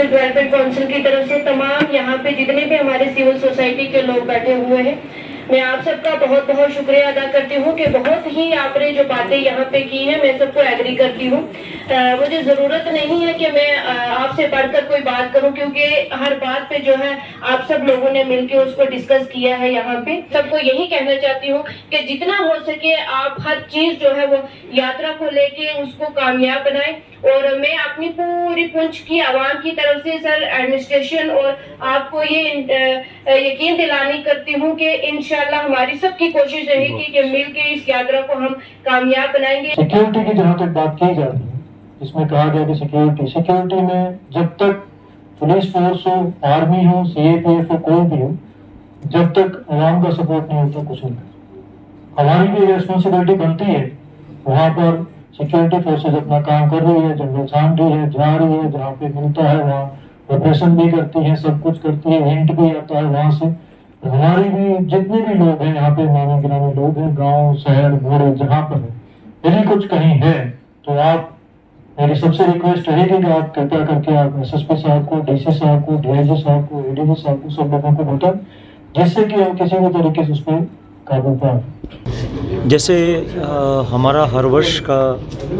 Development council की तरफ से तमाम यहाँ पे जितने भी हमारे सिविल सोसाइटी के लोग बैठे हुए हैं, मैं आप सबका बहुत बहुत शुक्रिया अदा करती हूँ कि बहुत ही आपने जो बातें यहाँ पे की हैं मैं सबको एग्री करती हूँ। मुझे जरूरत नहीं है कि मैं आपसे बढ़कर कोई बात करूं, क्योंकि हर बात पे जो है आप सब लोगों ने मिलकर उसको डिस्कस किया है। यहाँ पे सबको यही कहना चाहती हूँ कि जितना हो सके आप हर चीज जो है वो यात्रा को लेके उसको कामयाब बनाएं। और मैं अपनी पूरी पुंछ की आवाम की तरफ से सर एडमिनिस्ट्रेशन और आपको ये यकीन दिलानी करती हूँ कि इंशाल्लाह हमारी सबकी कोशिश रहेगी कि मिलके इस यात्रा को हम कामयाब बनाएंगे। सिक्योरिटी की जहाँ तक बात की जा रही है, इसमें कहा गया कि सिक्योरिटी में जब तक पुलिस फोर्स हो, आर्मी हो, सीएपीएफ हो, कोई भी हो, जब तक आवाम का सपोर्ट नहीं होता कुछ नहीं। हमारी भी रेस्पॉन्सिबिलिटी बनती है, वहाँ पर सिक्योरिटी फोर्सेज अपना काम कर रही है, जंगल छान रही है, जा रही है, जहाँ पे मिलता है वहाँ ऑपरेशन भी करती है, सब कुछ करती है, हिंट भी आता है वहाँ से। हमारी भी जितने भी लोग हैं यहाँ पे, नामी गिरामी लोग हैं, गाँव शहर बूढ़े जहाँ पर है, यदि कुछ कहीं है तो आप, मेरी सबसे रिक्वेस्ट रहेगी कि आप कृपया करके आप एसएसपी साहब को, डीसी साहब को, डीआईजी साहब को, एडीजी साहब को, सब लोगों को बताएं, जिससे कि हम किसी भी तरीके से उस पर काबू पाएं। जैसे हमारा हर वर्ष का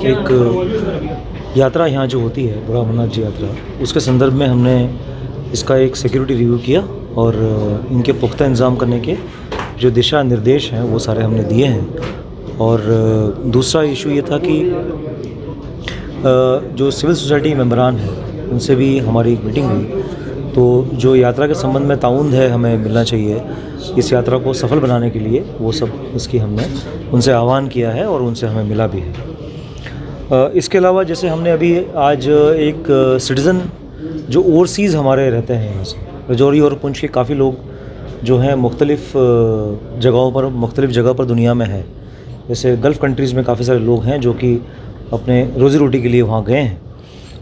एक यात्रा यहाँ जो होती है बुढ़ा अमरनाथ जी यात्रा, उसके संदर्भ में हमने इसका एक सिक्योरिटी रिव्यू किया और इनके पुख्ता इंतज़ाम करने के जो दिशा निर्देश हैं वो सारे हमने दिए हैं। और दूसरा इशू ये था कि जो सिविल सोसाइटी मेंबरान हैं उनसे भी हमारी एक मीटिंग हुई, तो जो यात्रा के संबंध में ताउन है हमें मिलना चाहिए इस यात्रा को सफल बनाने के लिए, वो सब इसकी हमने उनसे आह्वान किया है और उनसे हमें मिला भी है। इसके अलावा जैसे हमने अभी आज एक सिटीज़न जो ओवरसीज़ हमारे रहते हैं यहाँ से, राजौरी और पुंछ के काफ़ी लोग जो हैं मुख्तलिफ़ जगहों पर, मुख्तलिफ़ जगह पर दुनिया में है, जैसे गल्फ़ कंट्रीज़ में काफ़ी सारे लोग हैं जो कि अपने रोज़ी रोटी के लिए वहाँ गए हैं।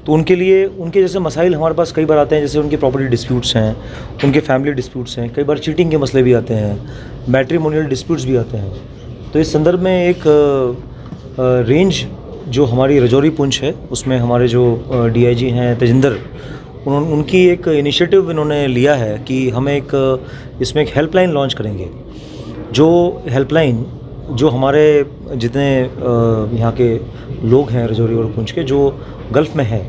तो उनके लिए उनके जैसे मसाइल हमारे पास कई बार आते हैं, जैसे उनके प्रॉपर्टी डिस्प्यूट्स हैं, उनके फैमिली डिस्प्यूट्स हैं, कई बार चीटिंग के मसले भी आते हैं, मैट्रिमोनियल डिस्प्यूट्स भी आते हैं। तो इस संदर्भ में एक रेंज जो हमारी राजौरी पुंछ है उसमें हमारे जो डीआईजी हैं तेजिंदर, उनकी एक इनिशिएटिव इन्होंने लिया है कि हमें इसमें एक हेल्पलाइन लॉन्च करेंगे। जो हेल्पलाइन जो हमारे जितने यहाँ के लोग हैं राजौरी और पुंछ के जो गल्फ़ में है,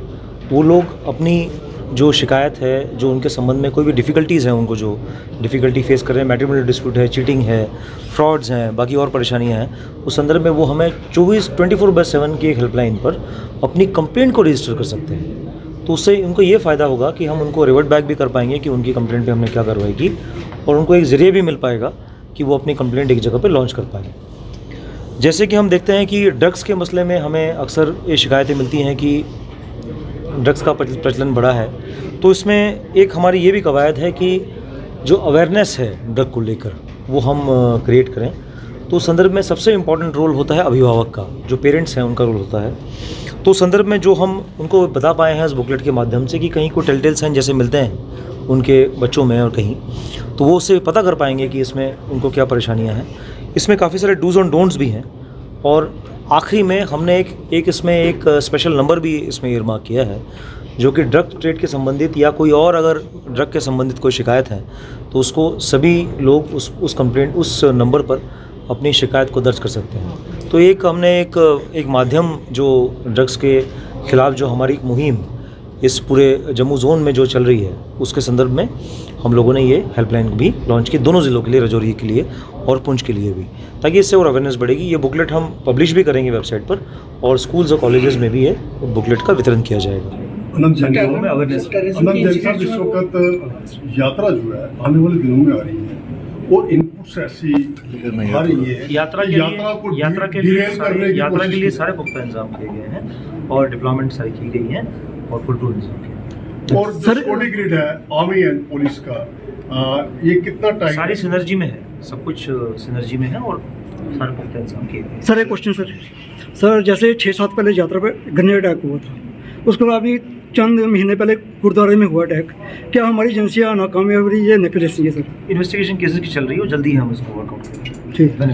वो लोग अपनी जो शिकायत है, जो उनके संबंध में कोई भी डिफ़िकल्टीज़ हैं, उनको जो डिफ़िकल्टी फेस कर रहे हैं, मैट्रिमोनियल डिस्प्यूट है, चीटिंग है, फ्रॉड्स हैं, बाकी और परेशानियां हैं, उस संदर्भ में वो हमें 24/7 की एक हेल्पलाइन पर अपनी कंप्लेंट को रजिस्टर कर सकते हैं। तो उससे उनको ये फ़ायदा होगा कि हम उनको रिवर्ट बैक भी कर पाएंगे कि उनकी कंप्लेंट पे हमने क्या कार्रवाई की, और उनको एक ज़रिए भी मिल पाएगा कि वो अपनी कंप्लेंट एक जगह पर लॉन्च कर पाएँ। जैसे कि हम देखते हैं कि ड्रग्स के मसले में हमें अक्सर ये शिकायतें मिलती हैं कि ड्रग्स का प्रचलन बढ़ा है, तो इसमें एक हमारी ये भी कवायद है कि जो अवेयरनेस है ड्रग को लेकर वो हम क्रिएट करें। तो उस संदर्भ में सबसे इम्पॉर्टेंट रोल होता है अभिभावक का, जो पेरेंट्स हैं उनका रोल होता है। तो उस संदर्भ में जो हम उनको बता पाए हैं इस बुकलेट के माध्यम से कि कहीं कोई टेलटेल साइन जैसे मिलते हैं उनके बच्चों में और कहीं, तो वो उससे पता कर पाएंगे कि इसमें उनको क्या परेशानियाँ हैं। इसमें काफ़ी सारे डूज़ और डोंट्स भी हैं, और आखिरी में हमने एक इसमें एक स्पेशल नंबर भी इसमें इयरमार्क किया है, जो कि ड्रग ट्रेड के संबंधित या कोई और अगर ड्रग के संबंधित कोई शिकायत है तो उसको सभी लोग उस कंप्लेंट उस नंबर पर अपनी शिकायत को दर्ज कर सकते हैं। तो एक हमने एक माध्यम जो ड्रग्स के ख़िलाफ़ जो हमारी एक मुहिम इस पूरे जम्मू जोन में जो चल रही है उसके संदर्भ में हम लोगों ने ये हेल्पलाइन भी लॉन्च की, दोनों ज़िलों के लिए, राजौरी के लिए और पुंछ के लिए भी, ताकि इससे और अवेयरनेस बढ़ेगी। ये बुकलेट हम पब्लिश भी करेंगे वेबसाइट पर, और स्कूल्स और कॉलेजेस में भी ये बुकलेट का वितरण किया जाएगा। अनंत जैन साहब, इस वक्त यात्रा जो है आने वाले दिनों में आ रही है और इनपुट्स ऐसी आ रही है, यात्रा के लिए सारे पुख्ता इंतजाम किए गए हैं और डिप्लॉयमेंट सारी की गई हैं और फुल टूल इंतजाम किए। और जो सिक्योरिटी ग्रिड है आर्मी एंड पुलिस का, ये कितना टाइम सारी सिनर्जी में है, सब कुछ सिनर्जी में है और सारे पुख्ता इंतजाम किए गए। सर एक क्वेश्चन सर जैसे 6-7 पहले यात्रा पर ग्रेनेड अटैक हुआ था, उसके बाद अभी चंद महीने पहले गुरुद्वारे में हुआ अटैक, क्या हमारी एजेंसियाँ नाकामयाब रही है निकल रही है? सर इन्वेस्टिगेशन केसेस की चल रही है और जल्दी हम इसको वर्कआउट करेंगे। ठीक है।